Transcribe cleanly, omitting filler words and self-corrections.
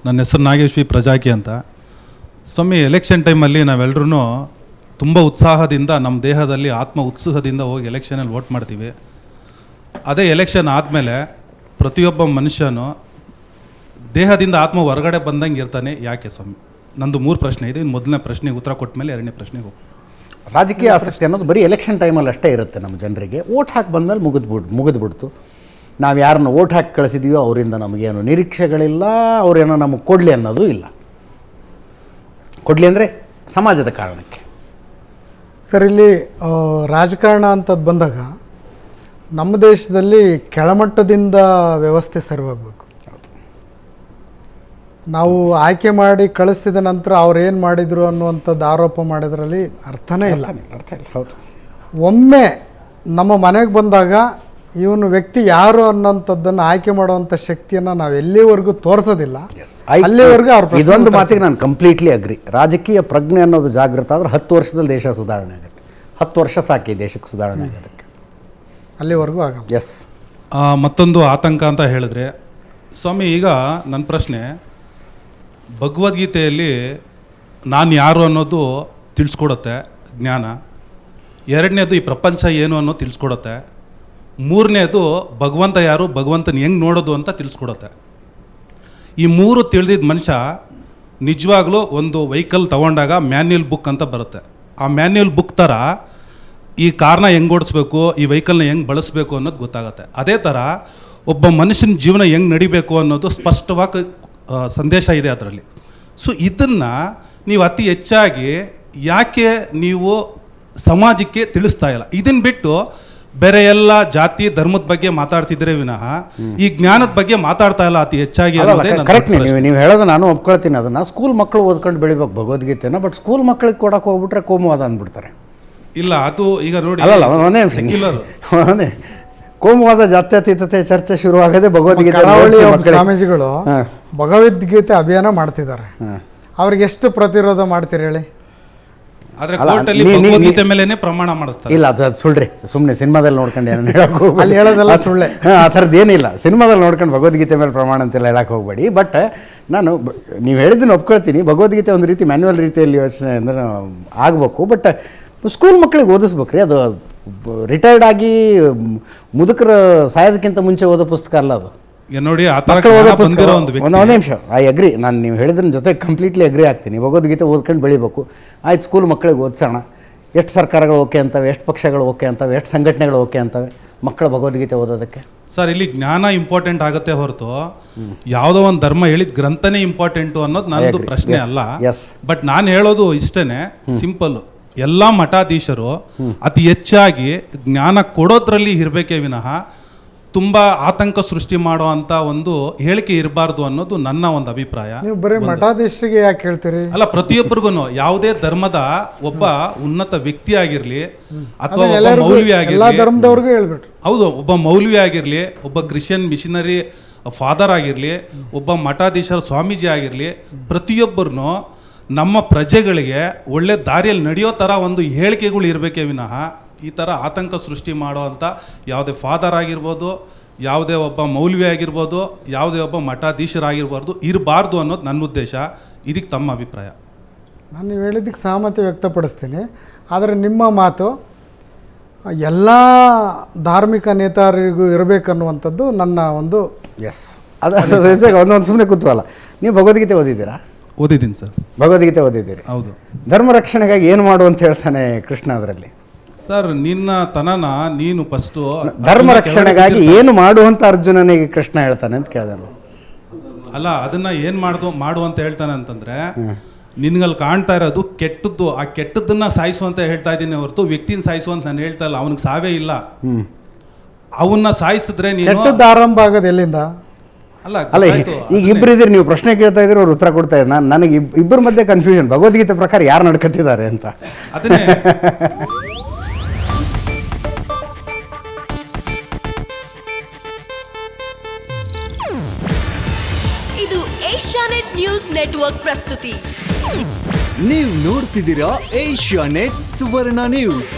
ನನ್ನ ಹೆಸರು ನಾಗೇಶ್ವಿ ಪ್ರಜಾಕಿ ಅಂತ. ಸ್ವಾಮಿ, ಎಲೆಕ್ಷನ್ ಟೈಮಲ್ಲಿ ನಾವೆಲ್ಲರೂ ತುಂಬ ಉತ್ಸಾಹದಿಂದ ನಮ್ಮ ದೇಹದಲ್ಲಿ ಆತ್ಮ ಉತ್ಸಾಹದಿಂದ ಹೋಗಿ ಎಲೆಕ್ಷನಲ್ಲಿ ವೋಟ್ ಮಾಡ್ತೀವಿ. ಅದೇ ಎಲೆಕ್ಷನ್ ಆದಮೇಲೆ ಪ್ರತಿಯೊಬ್ಬ ಮನುಷ್ಯನು ದೇಹದಿಂದ ಆತ್ಮ ಹೊರಗಡೆ ಬಂದಂಗೆ ಇರ್ತಾನೆ, ಯಾಕೆ ಸ್ವಾಮಿ? ನಂದು 3 ಪ್ರಶ್ನೆ ಇದೆ. ಇನ್ನು ಮೊದಲನೇ ಪ್ರಶ್ನೆಗೆ ಉತ್ತರ ಕೊಟ್ಟ ಮೇಲೆ 2ನೇ ಪ್ರಶ್ನೆಗೆ ಹೋಗಿ. ರಾಜಕೀಯ ಆಸಕ್ತಿ ಅನ್ನೋದು ಬರೀ ಎಲೆಕ್ಷನ್ ಟೈಮಲ್ಲಿ ಅಷ್ಟೇ ಇರುತ್ತೆ ನಮ್ಮ ಜನರಿಗೆ. ಓಟ್ ಹಾಕಿ ಬಂದಮೇಲೆ ಮುಗಿದ್ಬಿಡ್ತು. ನಾವು ಯಾರನ್ನು ಓಟ್ ಹಾಕಿ ಕಳಿಸಿದ್ದೀವೋ ಅವರಿಂದ ನಮಗೇನು ನಿರೀಕ್ಷೆಗಳಿಲ್ಲ, ಅವರೇನೋ ನಮಗೆ ಕೊಡಲಿ ಅನ್ನೋದು ಇಲ್ಲ. ಕೊಡಲಿ ಅಂದರೆ ಸಮಾಜದ ಕಾರಣಕ್ಕೆ. ಸರ್, ಇಲ್ಲಿ ರಾಜಕಾರಣ ಅಂತದ್ದು ಬಂದಾಗ ನಮ್ಮ ದೇಶದಲ್ಲಿ ಕೆಳಮಟ್ಟದಿಂದ ವ್ಯವಸ್ಥೆ ಸರಿವಾಗಬೇಕು. ನಾವು ಆಯ್ಕೆ ಮಾಡಿ ಕಳಿಸಿದ ನಂತರ ಅವ್ರು ಏನು ಮಾಡಿದರು ಅನ್ನುವಂಥದ್ದು ಆರೋಪ ಮಾಡಿದ್ರಲ್ಲಿ ಅರ್ಥನೇ ಇಲ್ಲ. ಹೌದು. ಒಮ್ಮೆ ನಮ್ಮ ಮನೆಗೆ ಬಂದಾಗ ಇವನು ವ್ಯಕ್ತಿ ಯಾರು ಅನ್ನೋಂಥದ್ದನ್ನು ಆಯ್ಕೆ ಮಾಡುವಂಥ ಶಕ್ತಿಯನ್ನು ನಾವು ಎಲ್ಲಿವರೆಗೂ ತೋರಿಸೋದಿಲ್ಲ, ಅಲ್ಲಿವರೆಗೂ ಅವ್ರು. ಇದೊಂದು ಮಾತಿಗೆ ನಾನು ಕಂಪ್ಲೀಟ್ಲಿ ಅಗ್ರಿ. ರಾಜಕೀಯ ಪ್ರಜ್ಞೆ ಅನ್ನೋದು ಜಾಗೃತ ಆದರೆ 10 ವರ್ಷದಲ್ಲಿ ದೇಶ ಸುಧಾರಣೆ ಆಗುತ್ತೆ. 10 ವರ್ಷ ಸಾಕಿ ದೇಶಕ್ಕೆ ಸುಧಾರಣೆ ಆಗೋದಕ್ಕೆ, ಅಲ್ಲಿವರೆಗೂ ಆಗಲ್ಲ. ಎಸ್. ಮತ್ತೊಂದು ಆತಂಕ ಅಂತ ಹೇಳಿದ್ರೆ ಸ್ವಾಮಿ, ಈಗ ನನ್ನ ಪ್ರಶ್ನೆ, ಭಗವದ್ಗೀತೆಯಲ್ಲಿ ನಾನು ಯಾರು ಅನ್ನೋದು ತಿಳಿಸ್ಕೊಡುತ್ತೆ ಜ್ಞಾನ. 2ನೇದು ಈ ಪ್ರಪಂಚ ಏನು ಅನ್ನೋದು ತಿಳಿಸ್ಕೊಡುತ್ತೆ. 3ನೇದು ಭಗವಂತ ಯಾರು, ಭಗವಂತನ ಹೆಂಗೆ ನೋಡೋದು ಅಂತ ತಿಳಿಸ್ಕೊಡುತ್ತೆ. ಈ 3 ತಿಳಿದಿದ್ದ ಮನುಷ್ಯ ನಿಜವಾಗ್ಲೂ ಒಂದು ವೆಹಿಕಲ್ ತೊಗೊಂಡಾಗ ಮ್ಯಾನ್ಯುಯಲ್ ಬುಕ್ ಅಂತ ಬರುತ್ತೆ. ಆ ಮ್ಯಾನ್ಯುಯಲ್ ಬುಕ್ ಥರ ಈ ಕಾರ್ನ ಹೆಂಗೆ ಓಡಿಸ್ಬೇಕು, ಈ ವೆಹಿಕಲ್ನ ಹೆಂಗೆ ಬಳಸಬೇಕು ಅನ್ನೋದು ಗೊತ್ತಾಗುತ್ತೆ. ಅದೇ ಥರ ಒಬ್ಬ ಮನುಷ್ಯನ ಜೀವನ ಹೆಂಗೆ ನಡಿಬೇಕು ಅನ್ನೋದು ಸ್ಪಷ್ಟವಾಗಿ ಸಂದೇಶ ಇದೆ ಅದರಲ್ಲಿ. ಸೊ ಇದನ್ನು ನೀವು ಅತಿ ಹೆಚ್ಚಾಗಿ ಯಾಕೆ ನೀವು ಸಮಾಜಕ್ಕೆ ತಿಳಿಸ್ತಾ ಇಲ್ಲ? ಇದನ್ನು ಬಿಟ್ಟು ಬೇರೆ ಎಲ್ಲ ಜಾತಿ ಧರ್ಮದ ಬಗ್ಗೆ ಮಾತಾಡ್ತಿದ್ರೆ ವಿನಃ ಈ ಜ್ಞಾನದ ಬಗ್ಗೆ ಮಾತಾಡ್ತಾ ಇಲ್ಲ ಅತಿ ಹೆಚ್ಚಾಗಿ. ಕರೆಕ್ಟ್, ನೀವು ಹೇಳೋದು ನಾನು ಒಪ್ಕೊಳ್ತೀನಿ. ಅದನ್ನು ಸ್ಕೂಲ್ ಮಕ್ಕಳು ಓದ್ಕೊಂಡು ಬೆಳಿಬೇಕು ಭಗವದ್ಗೀತೆನ. ಬಟ್ ಸ್ಕೂಲ್ ಮಕ್ಕಳಿಗೆ ಕೊಡಕ್ಕೆ ಹೋಗ್ಬಿಟ್ರೆ ಕೋಮುವಾದ ಅಂದ್ಬಿಡ್ತಾರೆ. ಇಲ್ಲ, ಅದು ಈಗ ನೋಡಿ, ಒಂದೇ ಕೋಮುವಾದ, ಜಾತ್ಯತೀತತೆ ಚರ್ಚೆ ಶುರುವಾಗದೆ ಭಗವದ್ಗೀತೆ. ಸ್ವಾಮೀಜಿಗಳು ಭಗವದ್ಗೀತೆ ಅಭಿಯಾನ ಮಾಡ್ತಿದ್ದಾರೆ. ಅವ್ರಿಗೆ ಎಷ್ಟು ಪ್ರತಿರೋಧ ಮಾಡ್ತೀರಿ ಹೇಳಿ? ಆದ್ರೆ ಕೋರ್ಟಲ್ಲಿ ಭಗವದ್ಗೀತೆ ಮೇಲೇನೆ ಪ್ರಮಾಣ ಮಾಡಿಸ್ತಾರೆ. ಇಲ್ಲ, ಅದು ಸುಳ್ಳ್ರಿ. ಸುಮ್ಮನೆ ಸಿನಿಮಾದಲ್ಲಿ ನೋಡ್ಕೊಂಡು ಏನೋ ಹೇಳಕ್ಕೆ ಅಲ್ಲಿ ಹೇಳೋದೆಲ್ಲ ಸುಳ್ಳೆ. ಆ ಥರದ್ದು ಏನಿಲ್ಲ. ಸಿನಿಮಾದಲ್ಲಿ ನೋಡ್ಕೊಂಡು ಭಗವದ್ಗೀತೆ ಮೇಲೆ ಪ್ರಮಾಣ ಅಂತೆಲ್ಲ ಹೇಳಕ್ಕೆ ಹೋಗಬೇಡಿ. ಬಟ್ ನಾನು ನೀವು ಹೇಳಿದ್ದನ್ನು ಒಪ್ಕೊಳ್ತೀನಿ. ಭಗವದ್ಗೀತೆ ಒಂದು ರೀತಿ ಮ್ಯಾನ್ಯುವಲ್ ರೀತಿಯಲ್ಲಿ ಯೋಚನೆ ಅಂದರೆ ಆಗಬೇಕು. ಬಟ್ ಸ್ಕೂಲ್ ಮಕ್ಕಳಿಗೆ ಓದಿಸ್ಬೇಕು ರೀ. ಅದು ರಿಟೈರ್ಡ್ ಆಗಿ ಮುದುಕರ ಸಾಯೋದಕ್ಕಿಂತ ಮುಂಚೆ ಓದೋ ಪುಸ್ತಕ ಅಲ್ಲ ಅದು. ನೋಡಿ, ಒಂದು ನಿಮಿಷ, ಐ ಅಗ್ರಿ. ನಾನು ನೀವು ಹೇಳಿದ್ರ ಜೊತೆ ಕಂಪ್ಲೀಟ್ಲಿ ಅಗ್ರಿ ಆಗ್ತೀನಿ. ಭಗವದ್ಗೀತೆ ಓದ್ಕೊಂಡು ಬೆಳಿಬೇಕು. ಆಯ್ತು, ಸ್ಕೂಲ್ ಮಕ್ಕಳಿಗೆ ಓದಿಸೋಣ. ಎಷ್ಟು ಸರ್ಕಾರಗಳು ಓಕೆ ಅಂತವೆ, ಎಷ್ಟು ಪಕ್ಷಗಳು ಓಕೆ ಅಂತವೆ, ಎಷ್ಟು ಸಂಘಟನೆಗಳು ಓಕೆ ಅಂತವೆ ಮಕ್ಕಳ ಭಗವದ್ಗೀತೆ ಓದೋದಕ್ಕೆ. ಸರ್, ಇಲ್ಲಿ ಜ್ಞಾನ ಇಂಪಾರ್ಟೆಂಟ್ ಆಗುತ್ತೆ ಹೊರತು ಯಾವುದೋ ಒಂದು ಧರ್ಮ ಹೇಳಿದ ಗ್ರಂಥನೇ ಇಂಪಾರ್ಟೆಂಟು ಅನ್ನೋದು ನನ್ನದು ಪ್ರಶ್ನೆ ಅಲ್ಲ. ಬಟ್ ನಾನು ಹೇಳೋದು ಇಷ್ಟೇನೆ, ಸಿಂಪಲ್. ಎಲ್ಲ ಮಠಾಧೀಶರು ಅತಿ ಹೆಚ್ಚಾಗಿ ಜ್ಞಾನ ಕೊಡೋದ್ರಲ್ಲಿ ಇರಬೇಕೇ ವಿನಃ ತುಂಬ ಆತಂಕ ಸೃಷ್ಟಿ ಮಾಡೋ ಅಂತ ಒಂದು ಹೇಳಿಕೆ ಇರಬಾರ್ದು ಅನ್ನೋದು ನನ್ನ ಒಂದು ಅಭಿಪ್ರಾಯ. ನೀವು ಬರೀ ಮಠಾಧೀಶರಿಗೆ ಯಾಕೆ ಹೇಳ್ತೀರಿ? ಅಲ್ಲ, ಪ್ರತಿಯೊಬ್ಬರಿಗೂ ಯಾವುದೇ ಧರ್ಮದ ಒಬ್ಬ ಉನ್ನತ ವ್ಯಕ್ತಿ ಆಗಿರಲಿ ಅಥವಾ ಒಬ್ಬ ಮೌಲ್ವಿ ಆಗಿರಲಿ, ಹೌದು, ಒಬ್ಬ ಮೌಲ್ವಿ ಆಗಿರಲಿ, ಒಬ್ಬ ಕ್ರಿಶ್ಚಿಯನ್ ಮಿಷನರಿ ಫಾದರ್ ಆಗಿರಲಿ, ಒಬ್ಬ ಮಠಾಧೀಶರ ಸ್ವಾಮೀಜಿ ಆಗಿರಲಿ, ಪ್ರತಿಯೊಬ್ಬರೂ ನಮ್ಮ ಪ್ರಜೆಗಳಿಗೆ ಒಳ್ಳೆ ದಾರಿಯಲ್ಲಿ ನಡೆಯೋ ಥರ ಒಂದು ಹೇಳಿಕೆಗಳು ಇರಬೇಕೇ ವಿನಃ ಈ ಥರ ಆತಂಕ ಸೃಷ್ಟಿ ಮಾಡೋ ಅಂಥ ಯಾವುದೇ ಫಾದರ್ ಆಗಿರ್ಬೋದು, ಯಾವುದೇ ಒಬ್ಬ ಮೌಲ್ವಿ ಆಗಿರ್ಬೋದು, ಯಾವುದೇ ಒಬ್ಬ ಮಠಾಧೀಶರಾಗಿರ್ಬಾರ್ದು, ಇರಬಾರ್ದು ಅನ್ನೋದು ನನ್ನ ಉದ್ದೇಶ. ಇದಕ್ಕೆ ತಮ್ಮ ಅಭಿಪ್ರಾಯ? ನಾನು ನೀವು ಹೇಳಿದ್ದಕ್ಕೆ ಸಹಮತಿ ವ್ಯಕ್ತಪಡಿಸ್ತೀನಿ. ಆದರೆ ನಿಮ್ಮ ಮಾತು ಎಲ್ಲ ಧಾರ್ಮಿಕ ನೇತಾರರಿಗೂ ಇರಬೇಕನ್ನುವಂಥದ್ದು ನನ್ನ ಒಂದು ಒಂದೊಂದು ಸುಮ್ಮನೆ ಕೂತ್ವಲ್ಲ. ನೀವು ಭಗವದ್ಗೀತೆ ಓದಿದ್ದೀರಾ? ಓದಿದ್ದೀನಿ ಸರ್. ಭಗವದ್ಗೀತೆ ಓದಿದ್ದೀರಿ? ಹೌದು. ಧರ್ಮ ರಕ್ಷಣೆಗಾಗಿ ಏನು ಮಾಡು ಅಂತ ಹೇಳ್ತಾನೆ ಕೃಷ್ಣ ಅದರಲ್ಲಿ. ಸರ್, ನಿನ್ನ ತನನ ನೀನು ಫಸ್ಟು ಧರ್ಮ ರಕ್ಷಣೆಗಾಗಿ ಏನು ಮಾಡು ಅಂತ ಅರ್ಜುನನಿಗೆ ಕೃಷ್ಣ ಹೇಳ್ತಾನೆ ಅಂತ ಕೇಳಿದೆ. ಅಲ್ಲ, ಅದನ್ನ ಏನು ಮಾಡು ಅಂತ ಹೇಳ್ತಾನೆ ಅಂತಂದ್ರೆ, ನಿನ್ಗಲ್ಲಿ ಕಾಣ್ತಾ ಇರೋದು ಕೆಟ್ಟದ್ದು. ಆ ಕೆಟ್ಟದ್ದನ್ನ ಸಾಯಿಸು ಅಂತ ಹೇಳ್ತಾ ಇದ್ದೀನಿ ಹೊರತು ವ್ಯಕ್ತಿನ ಸಾಯಿಸು ಅಂತ ನಾನು ಹೇಳ್ತಾ ಇಲ್ಲ. ಅವನಿಗೆ ಸಾವೇ ಇಲ್ಲ. ಅವನ್ನ ಸಾಯಿಸಿದ್ರೆ ನೀನು ಆರಂಭ ಆಗೋದು ಎಲ್ಲಿಂದ? ಅಲ್ಲ, ಈಗ ಇಬ್ಬರು ಇದ್ದೀರಿ, ನೀವು ಪ್ರಶ್ನೆ ಕೇಳ್ತಾ ಇದ್ದೀರಿ, ಅವ್ರು ಉತ್ತರ ಕೊಡ್ತಾ ಇದ್ದಾರೆ. ನನಗೆ ಇಬ್ಬರ ಮಧ್ಯೆ ಕನ್ಫ್ಯೂಷನ್, ಭಗವದ್ಗೀತೆ ಪ್ರಕಾರ ಯಾರು ನಡ್ಕತ್ತಿದ್ದಾರೆ ಅಂತ. ಅದನ್ನೇ ಇದು ಏಷ್ಯಾನೆಟ್ ನ್ಯೂಸ್ ನೆಟ್ವರ್ಕ್ ಪ್ರಸ್ತುತಿ. ನೀವು ನೋಡ್ತಿದ್ದೀರಾ ಏಷ್ಯಾನೆಟ್ ಸುವರ್ಣ ನ್ಯೂಸ್.